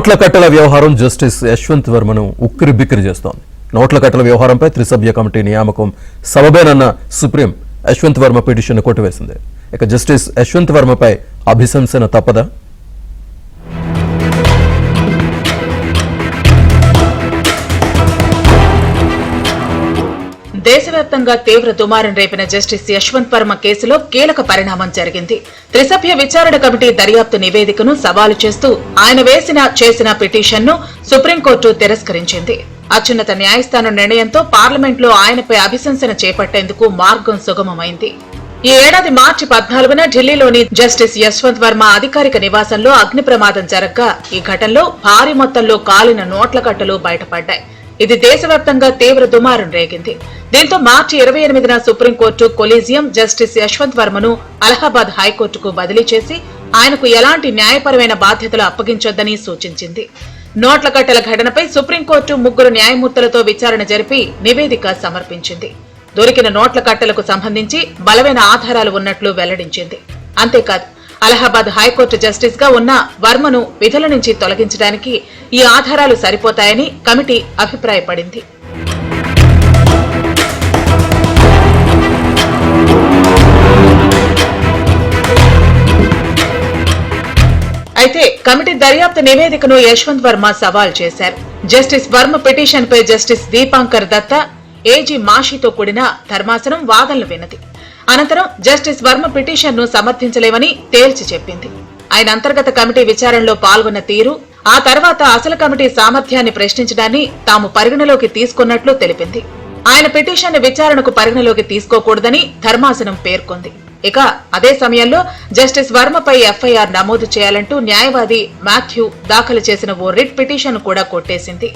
నోట్ల కట్టల వ్యవహారం జస్టిస్ యశ్వంత్ వర్మను ఉక్కిరిబిక్కిరి చేస్తోంది. నోట్ల కట్టల వ్యవహారంపై త్రిసభ్య కమిటీ నియామకం సబబేనన్న సుప్రీం యశ్వంత్ వర్మ పిటిషన్ కొట్టివేసింది. ఇక జస్టిస్ యశ్వంత్ వర్మపై అభిశంసన తప్పదా? దేశవ్యాప్తంగా తీవ్ర దుమారం రేపిన జస్టిస్ యశ్వంత్ వర్మ కేసులో కీలక పరిణామం జరిగింది. త్రిసభ్య విచారణ కమిటీ దర్యాప్తు నివేదికను సవాలు చేస్తూ ఆయన చేసిన పిటిషన్ను సుప్రీంకోర్టు తిరస్కరించింది. అత్యున్నత న్యాయస్థానం నిర్ణయంతో పార్లమెంట్లో ఆయనపై అభిశంసన చేపట్టేందుకు మార్గం సుగమమైంది. ఈ ఏడాది మార్చి 14న ఢిల్లీలోని జస్టిస్ యశ్వంత్ వర్మ అధికారిక నివాసంలో అగ్ని ప్రమాదం జరగ్గా ఈ ఘటనలో భారీ మొత్తంలో కాలిన నోట్ల కట్టలు బయటపడ్డాయి. ఇది దేశవ్యాప్తంగా తీవ్ర దుమారం రేగింది. దీంతో మార్చి 28న సుప్రీంకోర్టు కొలీజియం జస్టిస్ యశ్వంత్ వర్మను అలహాబాద్ హైకోర్టుకు బదిలీ చేసి ఆయనకు ఎలాంటి న్యాయపరమైన బాధ్యతలు అప్పగించొద్దని సూచించింది. నోట్ల కట్టల ఘటనపై సుప్రీంకోర్టు 3 న్యాయమూర్తులతో విచారణ జరిపి నివేదిక సమర్పించింది. దొరికిన నోట్ల కట్టలకు సంబంధించి బలమైన ఆధారాలు ఉన్నట్లు వెల్లడించింది. అంతేకాదు అలహాబాద్ హైకోర్టు జస్టిస్ గా ఉన్న వర్మను విధుల నుంచి తొలగించడానికి ఈ ఆధారాలు సరిపోతాయని కమిటీ అభిప్రాయపడింది. అయితే కమిటీ దర్యాప్తు నివేదికను యశ్వంత్ వర్మ సవాల్ చేశారు. జస్టిస్ వర్మ పిటిషన్ పై జస్టిస్ దీపాంకర్ దత్తా, ఏజీ మాషితో కూడిన ధర్మాసనం వాదనలు విన్నది. అనంతరం జస్టిస్ వర్మ పిటిషన్ ను సమర్థించలేమని తేల్చి చెప్పింది. ఆయన అంతర్గత కమిటీ విచారణలో పాల్గొన్న తీరు, ఆ తర్వాత అసలు కమిటీ సామర్థ్యాన్ని ప్రశ్నించడాన్ని తాము పరిగణలోకి తీసుకున్నట్లు తెలిపింది. ఆయన పిటిషన్ విచారణకు పరిగణలోకి తీసుకోకూడదని ధర్మాసనం పేర్కొంది. ఇక అదే సమయంలో జస్టిస్ వర్మపై ఎఫ్ఐఆర్ నమోదు చేయాలంటూ న్యాయవాది మాథ్యూ దాఖలు చేసిన ఓ రిట్ పిటిషన్ కూడా కొట్టేసింది.